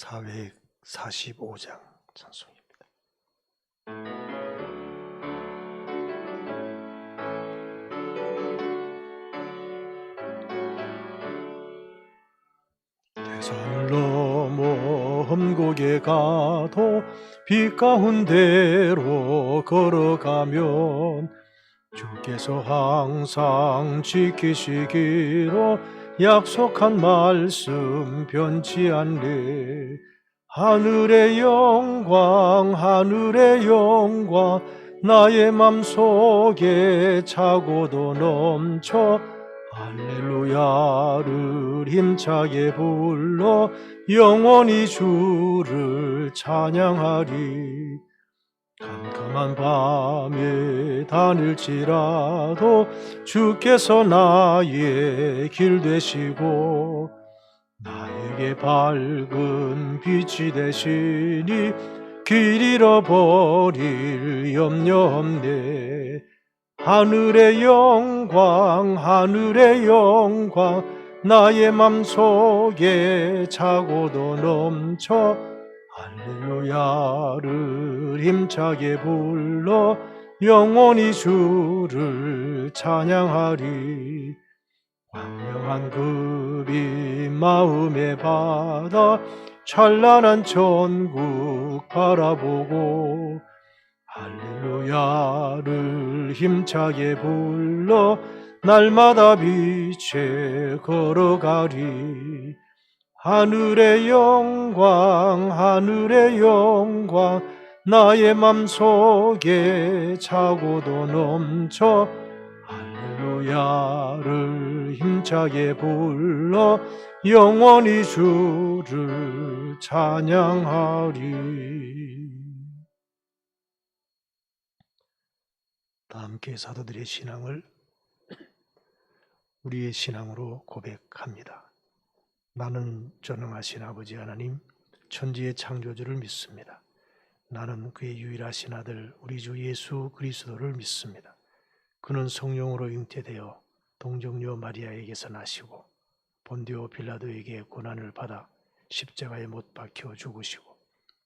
445장 찬송입니다. 대산을 넘어 험곡에 가도 빛 가운데로 걸어가면 주께서 항상 지키시기로 약속한 말씀 변치 않네. 하늘의 영광 하늘의 영광 나의 맘속에 차고도 넘쳐 할렐루야를 힘차게 불러 영원히 주를 찬양하리. 캄캄한 밤에 다닐지라도 주께서 나의 길 되시고 나에게 밝은 빛이 되시니 길 잃어버릴 염려 없네. 하늘의 영광 하늘의 영광 나의 맘속에 차고도 넘쳐 할렐루야를 힘차게 불러 영원히 주를 찬양하리. 광명한 그 빛 마음에 받아 찬란한 천국 바라보고 할렐루야를 힘차게 불러 날마다 빛에 걸어가리. 하늘의 영광 하늘의 영광 나의 맘속에 차고도 넘쳐 할렐루야를 힘차게 불러 영원히 주를 찬양하리. 다 함께 사도들의 신앙을 우리의 신앙으로 고백합니다. 나는 전능하신 아버지 하나님 천지의 창조주를 믿습니다. 나는 그의 유일하신 아들 우리 주 예수 그리스도를 믿습니다. 그는 성령으로 잉태되어 동정녀 마리아에게서 나시고 본디오 빌라도에게 고난을 받아 십자가에 못 박혀 죽으시고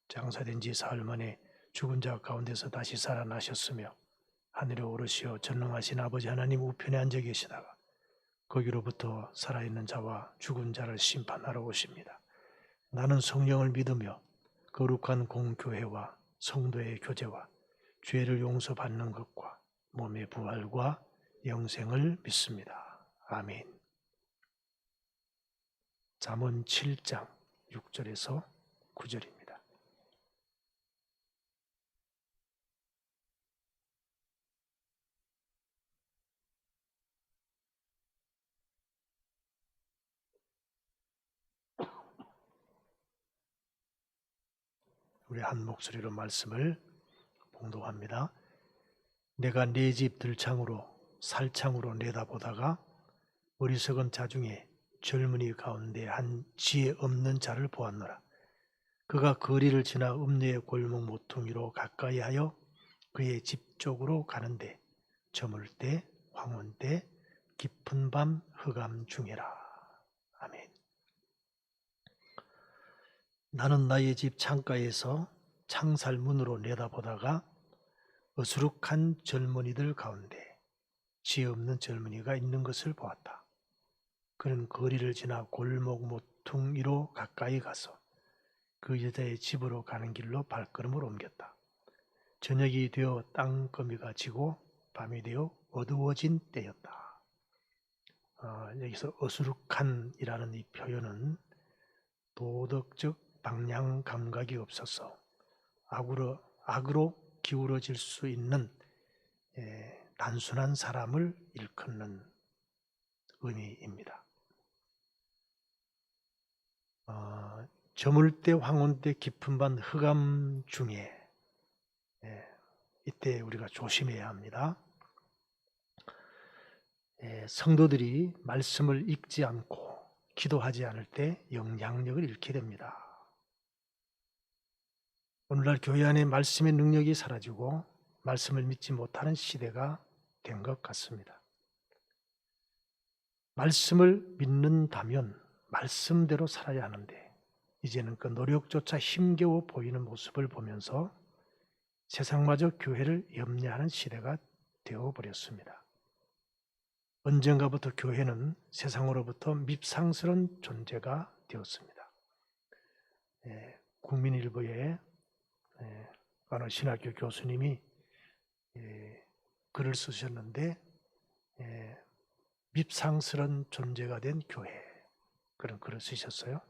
장사된 지 사흘 만에 죽은 자 가운데서 다시 살아나셨으며 하늘에 오르시어 전능하신 아버지 하나님 우편에 앉아 계시다가 거기로부터 살아있는 자와 죽은 자를 심판하러 오십니다. 나는 성령을 믿으며 거룩한 공교회와 성도의 교제와 죄를 용서받는 것과 몸의 부활과 영생을 믿습니다. 아멘. 잠언 7장 6절에서 9절입니다. 우리 한 목소리로 말씀을 봉독합니다. 내가 네 집 들창으로 살창으로 내다보다가 어리석은 자 중에 젊은이 가운데 한 지혜 없는 자를 보았노라. 그가 거리를 지나 음녀의 골목 모퉁이로 가까이 하여 그의 집 쪽으로 가는데 저물 때 황혼 때 깊은 밤 흑암 중에라. 아멘. 나는 나의 집 창가에서 창살 문으로 내다보다가 어수룩한 젊은이들 가운데 지혜 없는 젊은이가 있는 것을 보았다. 그는 거리를 지나 골목 모퉁이로 가까이 가서 그 여자의 집으로 가는 길로 발걸음을 옮겼다. 저녁이 되어 땅거미가 지고 밤이 되어 어두워진 때였다. 여기서 어수룩한이라는 이 표현은 도덕적 방향 감각이 없어서 악으로 기울어질 수 있는 단순한 사람을 일컫는 의미입니다. 저물 때 황혼 때 깊은 밤 흑암 중에 이때 우리가 조심해야 합니다. 성도들이 말씀을 읽지 않고 기도하지 않을 때 영향력을 잃게 됩니다. 오늘날 교회 안에 말씀의 능력이 사라지고 말씀을 믿지 못하는 시대가 된 것 같습니다. 말씀을 믿는다면 말씀대로 살아야 하는데 이제는 그 노력조차 힘겨워 보이는 모습을 보면서 세상마저 교회를 염려하는 시대가 되어버렸습니다. 언젠가부터 교회는 세상으로부터 밉상스러운 존재가 되었습니다. 국민일보에 어느 신학교 교수님이 글을 쓰셨는데 밉상스러운 존재가 된 교회, 그런 글을 쓰셨어요.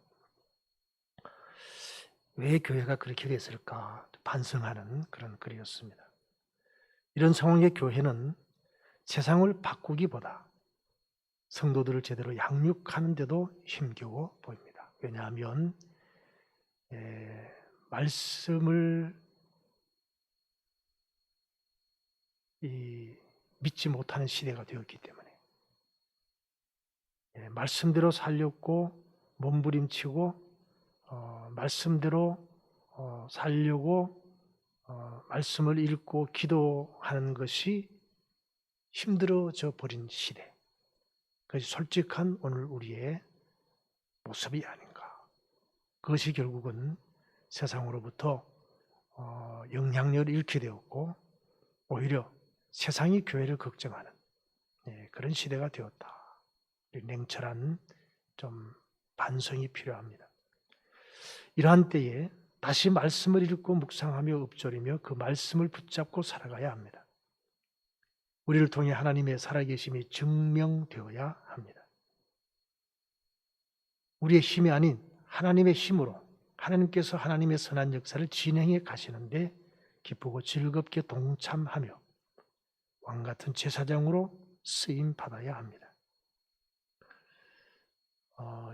왜 교회가 그렇게 됐을까 반성하는 그런 글이었습니다. 이런 상황의 교회는 세상을 바꾸기보다 성도들을 제대로 양육하는 데도 힘겨워 보입니다. 왜냐하면 말씀을 믿지 못하는 시대가 되었기 때문에 말씀대로 살려고 몸부림치고 말씀대로 살려고 말씀을 읽고 기도하는 것이 힘들어져 버린 시대. 그것이 솔직한 오늘 우리의 모습이 아닌가. 그것이 결국은 세상으로부터 영향력을 잃게 되었고 오히려 세상이 교회를 걱정하는 그런 시대가 되었다. 냉철한 좀 반성이 필요합니다. 이러한 때에 다시 말씀을 읽고 묵상하며 읊조리며 그 말씀을 붙잡고 살아가야 합니다. 우리를 통해 하나님의 살아계심이 증명되어야 합니다. 우리의 힘이 아닌 하나님의 힘으로 하나님께서 하나님의 선한 역사를 진행해 가시는데 기쁘고 즐겁게 동참하며 왕같은 제사장으로 쓰임 받아야 합니다.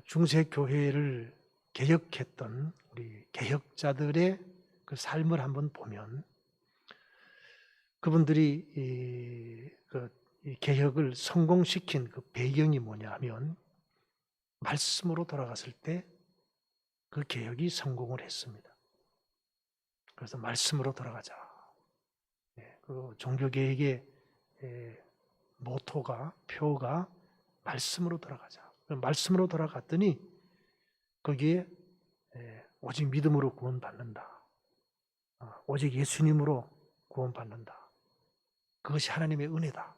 중세 교회를 개혁했던 우리 개혁자들의 그 삶을 한번 보면 그분들이 이 개혁을 성공시킨 그 배경이 뭐냐 하면 말씀으로 돌아갔을 때 그 개혁이 성공을 했습니다. 그래서 말씀으로 돌아가자. 그 종교개혁의 모토가, 표가 말씀으로 돌아가자. 말씀으로 돌아갔더니 거기에 오직 믿음으로 구원받는다. 오직 예수님으로 구원받는다. 그것이 하나님의 은혜다.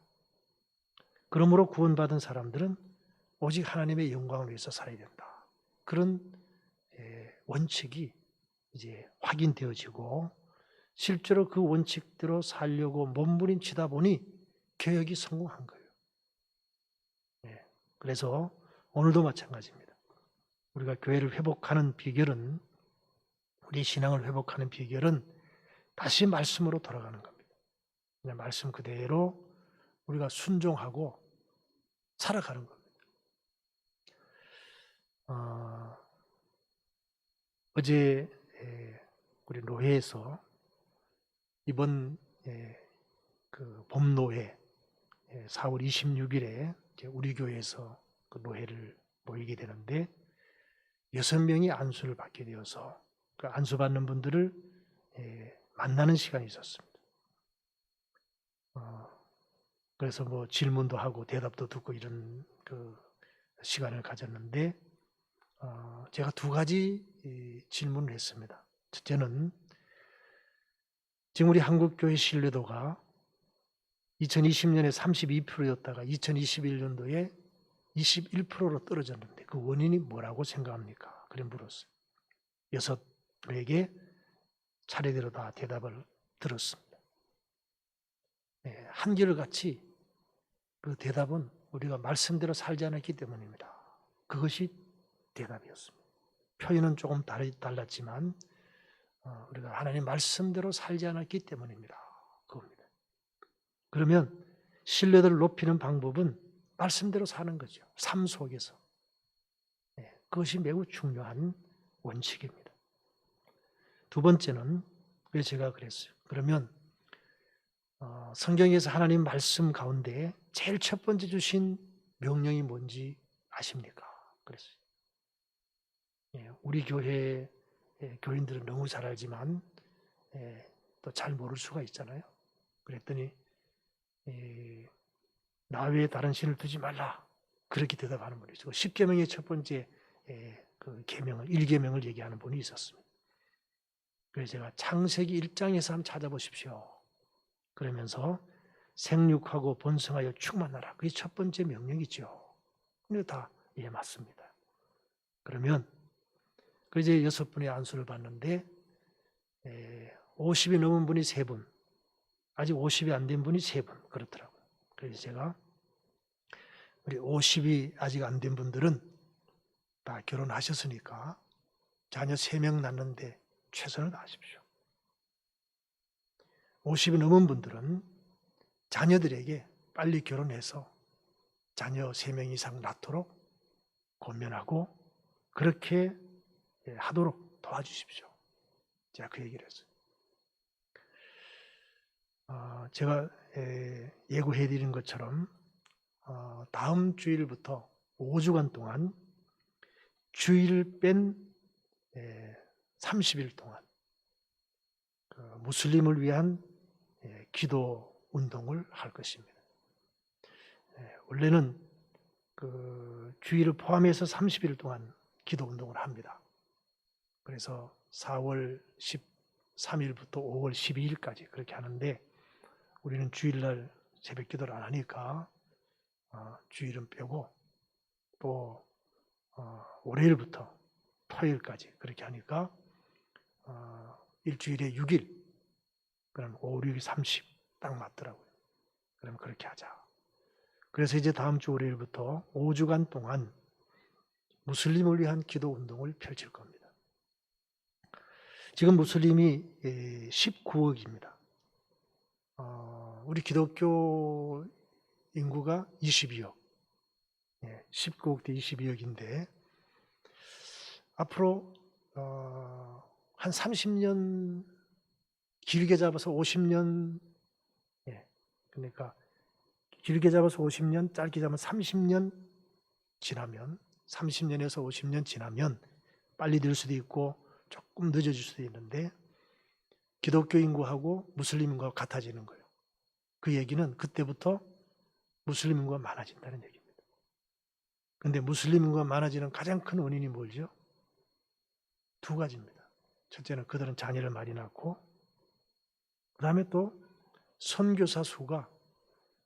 그러므로 구원받은 사람들은 오직 하나님의 영광을 위해서 살아야 된다. 그런 원칙이 이제 확인되어지고 실제로 그 원칙대로 살려고 몸부림치다 보니 개혁이 성공한 거예요. 그래서 오늘도 마찬가지입니다. 우리가 교회를 회복하는 비결은, 우리 신앙을 회복하는 비결은 다시 말씀으로 돌아가는 겁니다. 그냥 말씀 그대로 우리가 순종하고 살아가는 겁니다. 어제 우리 노회에서 이번 그 봄노회 4월 26일에 우리 교회에서 그 노회를 모이게 되는데 6명이 안수를 받게 되어서 그 안수받는 분들을 만나는 시간이 있었습니다. 그래서 뭐 질문도 하고 대답도 듣고 이런 그 시간을 가졌는데 제가 두 가지 질문을 했습니다. 첫째는 지금 우리 한국교회 신뢰도가 2020년에 32%였다가 2021년도에 21%로 떨어졌는데 그 원인이 뭐라고 생각합니까? 그래 물었어요. 6에게 차례대로 다 대답을 들었습니다. 한결같이 그 대답은 우리가 말씀대로 살지 않았기 때문입니다. 그것이 대답이었습니다. 표현은 조금 달랐지만 우리가 하나님 말씀대로 살지 않았기 때문입니다. 그겁니다. 그러면 신뢰도를 높이는 방법은 말씀대로 사는 거죠. 삶 속에서. 그것이 매우 중요한 원칙입니다. 두 번째는 왜 제가 그랬어요. 그러면 성경에서 하나님 말씀 가운데 제일 첫 번째 주신 명령이 뭔지 아십니까? 그랬어요. 우리 교회 교인들은 너무 잘 알지만 또 잘 모를 수가 있잖아요. 그랬더니 나 외에 다른 신을 두지 말라. 그렇게 대답하는 분이죠. 10계명의 첫 번째 그 계명을 1계명을 얘기하는 분이 있었습니다. 그래서 제가 창세기 1장에서 한번 찾아보십시오. 그러면서 생육하고 번성하여 충만하라. 그게 첫 번째 명령이죠. 이거 다 맞습니다. 그러면 그 이제 6분의 안수를 받는데 50이 넘은 분이 3분, 아직 50이 안 된 분이 3분 그렇더라고요. 그래서 제가 우리 50이 아직 안 된 분들은 다 결혼하셨으니까 자녀 3명 낳는데 최선을 다하십시오. 50이 넘은 분들은 자녀들에게 빨리 결혼해서 자녀 3명 이상 낳도록 권면하고 그렇게 하도록 도와주십시오. 제가 그 얘기를 했어요. 제가 예고해드린 것처럼 다음 주일부터 5주간 동안 주일 뺀 30일 동안 무슬림을 위한 기도 운동을 할 것입니다. 원래는 그 주일을 포함해서 30일 동안 기도 운동을 합니다. 그래서 4월 13일부터 5월 12일까지 그렇게 하는데 우리는 주일날 새벽 기도를 안 하니까 주일은 빼고 또 월요일부터 토요일까지 그렇게 하니까 일주일에 6일 그럼 5, 6, 30 딱 맞더라고요. 그럼 그렇게 하자. 그래서 이제 다음 주 월요일부터 5주간 동안 무슬림을 위한 기도 운동을 펼칠 겁니다. 지금 무슬림이 19억입니다. 우리 기독교 인구가 22억. 19억 대 22억인데 앞으로 한 30년 길게 잡아서 50년 그러니까 길게 잡아서 50년 짧게 잡으면 30년 지나면 30년에서 50년 지나면 빨리 될 수도 있고 조금 늦어질 수도 있는데 기독교 인구하고 무슬림 인구가 같아지는 거예요. 그 얘기는 그때부터 무슬림 인구가 많아진다는 얘기입니다. 그런데 무슬림 인구가 많아지는 가장 큰 원인이 뭘죠? 2가지입니다. 첫째는 그들은 자녀를 많이 낳고 그 다음에 또 선교사 수가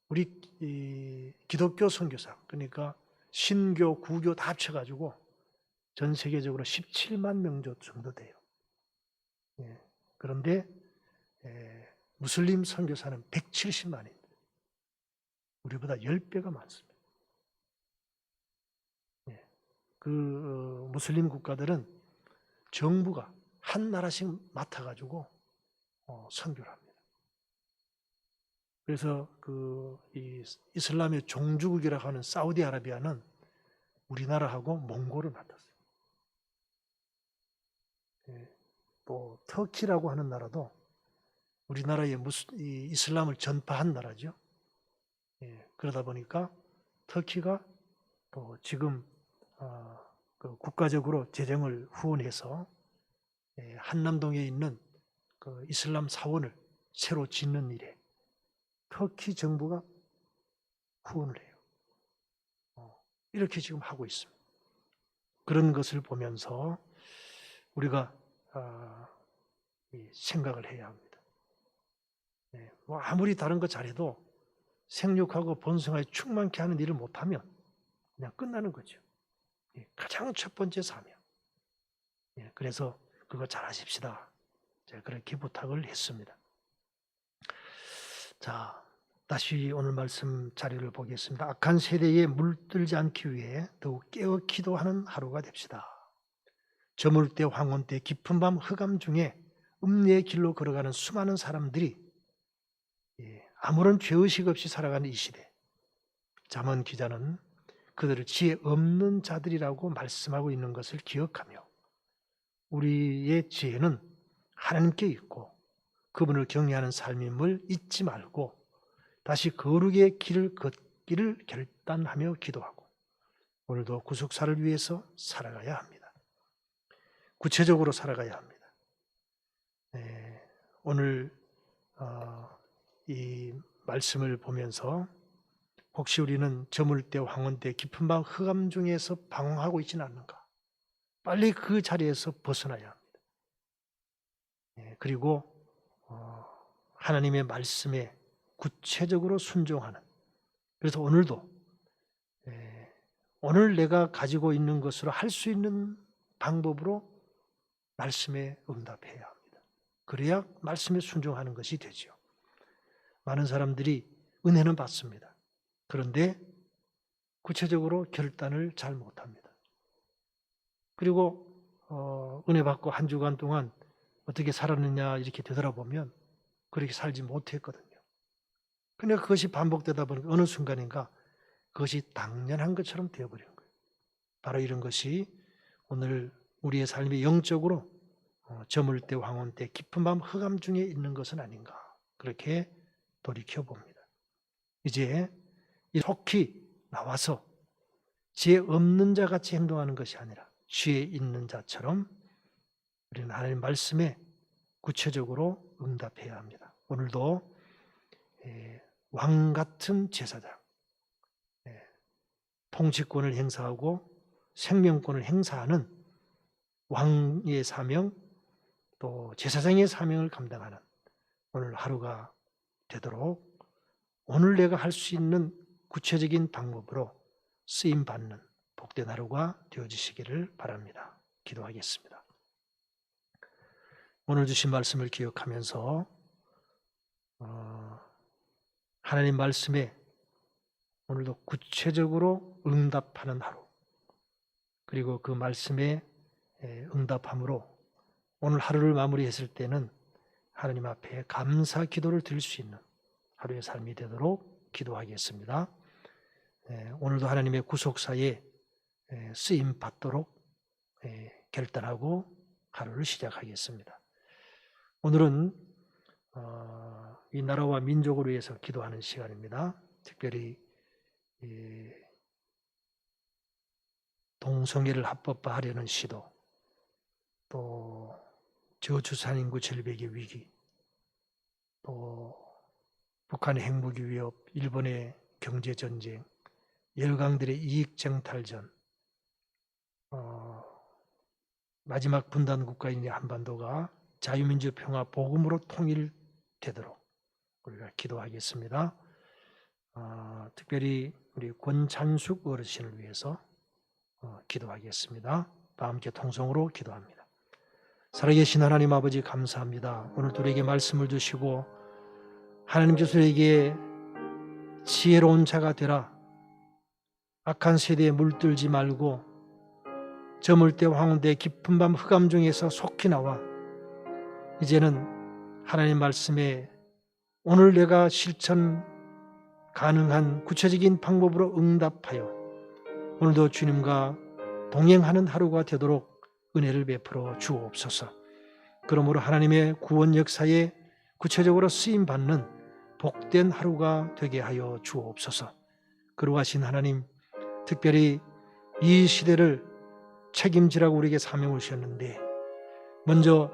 우리 기독교 선교사 그러니까 신교, 구교 다 합쳐가지고 전 세계적으로 17만 명 정도 돼요. 그런데 무슬림 선교사는 170만입니다. 우리보다 10배가 많습니다. 그 무슬림 국가들은 정부가 한 나라씩 맡아가지고 선교를 합니다. 그래서 이 이슬람의 종주국이라고 하는 사우디아라비아는 우리나라하고 몽골을 맡았어요. 또 터키라고 하는 나라도 우리나라의 이슬람을 전파한 나라죠. 그러다 보니까 터키가 또 지금 그 국가적으로 재정을 후원해서 한남동에 있는 그 이슬람 사원을 새로 짓는 일에 터키 정부가 후원을 해요. 이렇게 지금 하고 있습니다. 그런 것을 보면서 우리가 생각을 해야 합니다. 뭐 아무리 다른 거 잘해도 생육하고 번성하여 충만케 하는 일을 못하면 그냥 끝나는 거죠. 가장 첫 번째 사명. 그래서 그거 잘하십시다. 제가 그렇게 부탁을 했습니다. 자, 다시 오늘 말씀 자료를 보겠습니다. 악한 세대에 물들지 않기 위해 더욱 깨어 기도하는 하루가 됩시다. 저물 때 황혼 때 깊은 밤 흑암 중에 음녀의 길로 걸어가는 수많은 사람들이 아무런 죄의식 없이 살아가는 이 시대, 잠언 기자는 그들을 지혜 없는 자들이라고 말씀하고 있는 것을 기억하며 우리의 지혜는 하나님께 있고 그분을 경외하는 삶임을 잊지 말고 다시 거룩의 길을 걷기를 결단하며 기도하고 오늘도 구속사를 위해서 살아가야 합니다. 구체적으로 살아가야 합니다. 오늘 이 말씀을 보면서 혹시 우리는 저물 때 황혼 때 깊은 밤 흑암 중에서 방황하고 있지는 않는가? 빨리 그 자리에서 벗어나야 합니다. 그리고 하나님의 말씀에 구체적으로 순종하는, 그래서 오늘도 오늘 내가 가지고 있는 것으로 할 수 있는 방법으로 말씀에 응답해야 합니다. 그래야 말씀에 순종하는 것이 되죠. 많은 사람들이 은혜는 받습니다. 그런데 구체적으로 결단을 잘 못합니다. 그리고 은혜 받고 한 주간 동안 어떻게 살았느냐 이렇게 되돌아보면 그렇게 살지 못했거든요. 근데 그것이 반복되다 보니까 어느 순간인가 그것이 당연한 것처럼 되어버린 거예요. 바로 이런 것이 오늘 우리의 삶이 영적으로 저물 때 황혼 때 깊은 밤 흑암 중에 있는 것은 아닌가, 그렇게 돌이켜봅니다. 이제 속히 나와서 지혜 없는 자 같이 행동하는 것이 아니라 지혜 있는 자처럼 우리는 하나님 말씀에 구체적으로 응답해야 합니다. 오늘도 왕 같은 제사장, 통치권을 행사하고 생명권을 행사하는 왕의 사명, 또 제사장의 사명을 감당하는 오늘 하루가 되도록 오늘 내가 할 수 있는 구체적인 방법으로 쓰임받는 복된 하루가 되어지시기를 바랍니다. 기도하겠습니다. 오늘 주신 말씀을 기억하면서 하나님 말씀에 오늘도 구체적으로 응답하는 하루, 그리고 그 말씀에 응답함으로 오늘 하루를 마무리했을 때는 하나님 앞에 감사 기도를 드릴 수 있는 하루의 삶이 되도록 기도하겠습니다. 오늘도 하나님의 구속사에 쓰임 받도록 결단하고 하루를 시작하겠습니다. 오늘은 이 나라와 민족을 위해서 기도하는 시간입니다. 특별히 동성애를 합법화하려는 시도, 또 저주산 인구 절벽의 위기, 또 북한의 핵무기 위협, 일본의 경제전쟁, 열강들의 이익쟁탈전, 마지막 분단 국가인 한반도가 자유민주 평화 복음으로 통일되도록 우리가 기도하겠습니다. 특별히 우리 권찬숙 어르신을 위해서 기도하겠습니다. 다 함께 통성으로 기도합니다. 살아계신 하나님 아버지 감사합니다. 오늘 우리에게 말씀을 주시고 하나님께서 우리에게 지혜로운 자가 되라, 악한 세대에 물들지 말고 저물 때 황혼대 깊은 밤 흑암 중에서 속히 나와 이제는 하나님 말씀에 오늘 내가 실천 가능한 구체적인 방법으로 응답하여 오늘도 주님과 동행하는 하루가 되도록 은혜를 베풀어 주옵소서. 그러므로 하나님의 구원 역사에 구체적으로 쓰임받는 복된 하루가 되게 하여 주옵소서. 그러하신 하나님, 특별히 이 시대를 책임지라고 우리에게 사명을 주셨는데 먼저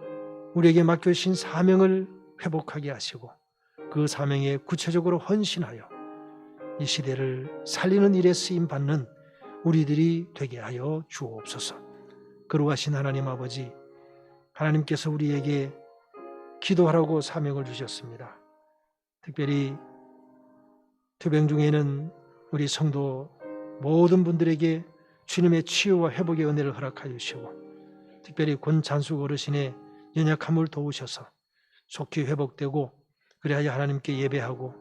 우리에게 맡겨주신 사명을 회복하게 하시고 그 사명에 구체적으로 헌신하여 이 시대를 살리는 일에 쓰임받는 우리들이 되게 하여 주옵소서. 거룩하신 하나님 아버지, 하나님께서 우리에게 기도하라고 사명을 주셨습니다. 특별히 투병 중에는 우리 성도 모든 분들에게 주님의 치유와 회복의 은혜를 허락하여 주시고 특별히 권찬숙 어르신의 연약함을 도우셔서 속히 회복되고 그리하여 하나님께 예배하고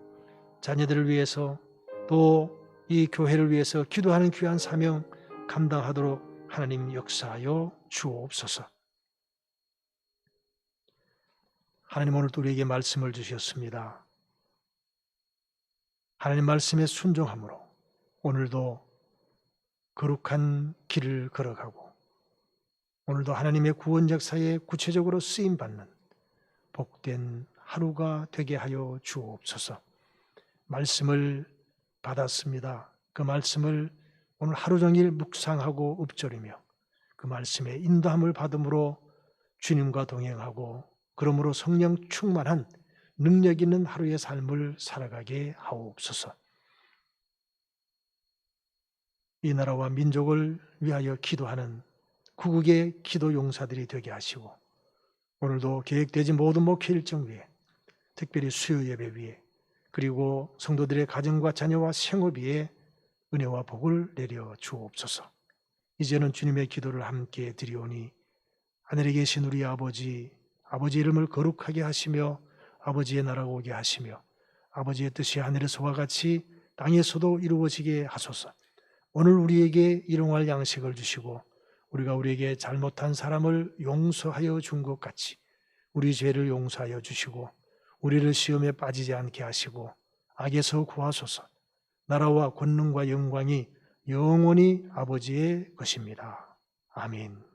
자녀들을 위해서 또 이 교회를 위해서 기도하는 귀한 사명 감당하도록 하나님 역사하여 주옵소서. 하나님 오늘 또 우리에게 말씀을 주셨습니다. 하나님 말씀에 순종함으로 오늘도 거룩한 길을 걸어가고 오늘도 하나님의 구원 역사에 구체적으로 쓰임받는 복된 하루가 되게 하여 주옵소서. 말씀을 받았습니다. 그 말씀을 오늘 하루 종일 묵상하고 읊조리며 그 말씀의 인도함을 받음으로 주님과 동행하고 그러므로 성령 충만한 능력 있는 하루의 삶을 살아가게 하옵소서. 이 나라와 민족을 위하여 기도하는 구국의 기도 용사들이 되게 하시고 오늘도 계획되지 모든 목회 일정 위에 특별히 수요 예배 위에 그리고 성도들의 가정과 자녀와 생업 위에 은혜와 복을 내려 주옵소서. 이제는 주님의 기도를 함께 드리오니 하늘에 계신 우리 아버지 이름을 거룩하게 하시며 아버지의 나라가 오게 하시며 아버지의 뜻이 하늘에서와 같이 땅에서도 이루어지게 하소서. 오늘 우리에게 일용할 양식을 주시고 우리가 우리에게 잘못한 사람을 용서하여 준 것 같이 우리 죄를 용서하여 주시고 우리를 시험에 빠지지 않게 하시고 악에서 구하소서. 나라와 권능과 영광이 영원히 아버지의 것입니다. 아멘.